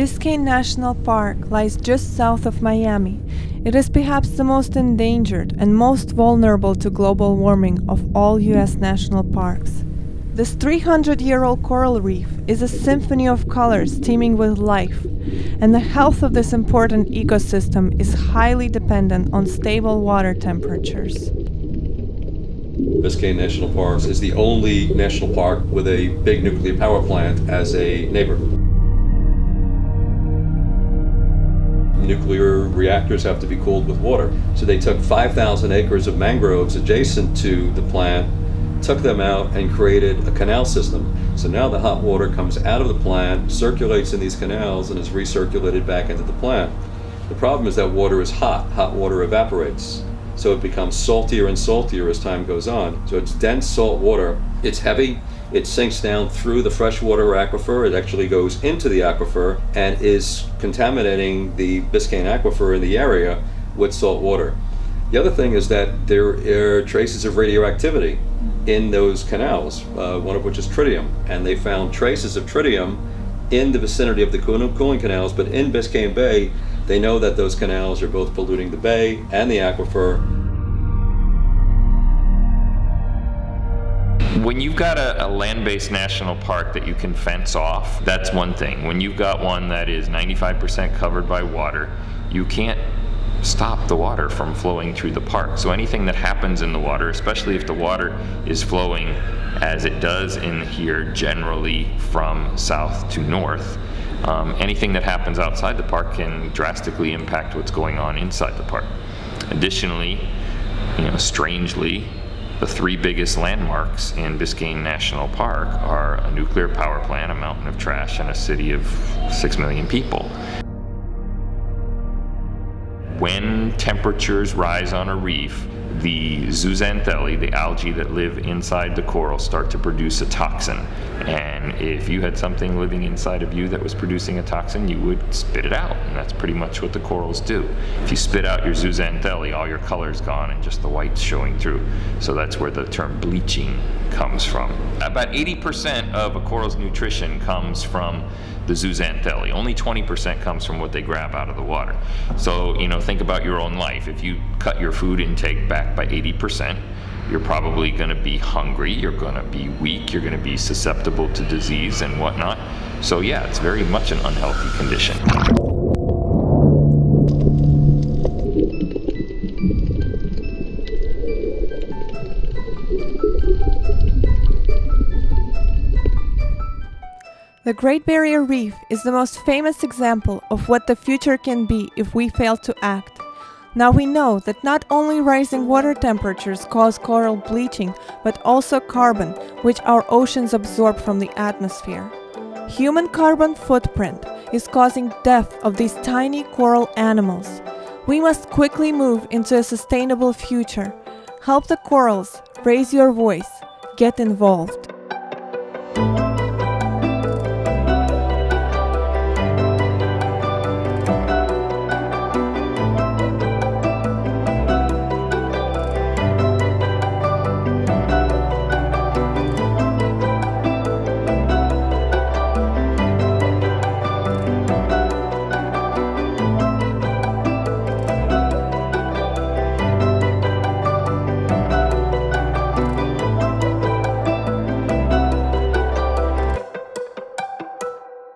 Biscayne National Park lies just south of Miami. It is perhaps the most endangered and most vulnerable to global warming of all U.S. national parks. This 300-year-old coral reef is a symphony of colors teeming with life, and the health of this important ecosystem is highly dependent on stable water temperatures. Biscayne National Park is the only national park with a big nuclear power plant as a neighbor. Nuclear reactors have to be cooled with water. So they took 5,000 acres of mangroves adjacent to the plant, took them out and created a canal system. So now the hot water comes out of the plant, circulates in these canals, and is recirculated back into the plant. The problem is that water is hot. Hot water evaporates. So it becomes saltier and saltier as time goes on. So it's dense salt water. It's heavy. It sinks down through the freshwater aquifer. It actually goes into the aquifer and is contaminating the Biscayne aquifer in the area with salt water. The other thing is that there are traces of radioactivity in those canals, one of which is tritium. And they found traces of tritium in the vicinity of the cooling canals, but in Biscayne Bay, they know that those canals are both polluting the bay and the aquifer. When you've got a land-based national park that you can fence off, that's one thing. When you've got one that is 95% covered by water, you can't stop the water from flowing through the park. So anything that happens in the water, especially if the water is flowing as it does in here generally from south to north, anything that happens outside the park can drastically impact what's going on inside the park. Additionally, strangely, the three biggest landmarks in Biscayne National Park are a nuclear power plant, a mountain of trash, and a city of 6 million people. When temperatures rise on a reef, the zooxanthellae, the algae that live inside the coral, start to produce a toxin. And if you had something living inside of you that was producing a toxin, you would spit it out. And that's pretty much what the corals do. If you spit out your zooxanthellae, all your color's gone and just the white's showing through. So that's where the term bleaching comes from. About 80% of a coral's nutrition comes from the zooxanthellae. Only 20% comes from what they grab out of the water. So, think about your own life. If you cut your food intake back by 80%, you're probably going to be hungry, you're going to be weak, you're going to be susceptible to disease and whatnot. So yeah, it's very much an unhealthy condition. The Great Barrier Reef is the most famous example of what the future can be if we fail to act. Now we know that not only rising water temperatures cause coral bleaching, but also carbon, which our oceans absorb from the atmosphere. Human carbon footprint is causing death of these tiny coral animals. We must quickly move into a sustainable future. Help the corals, raise your voice, get involved.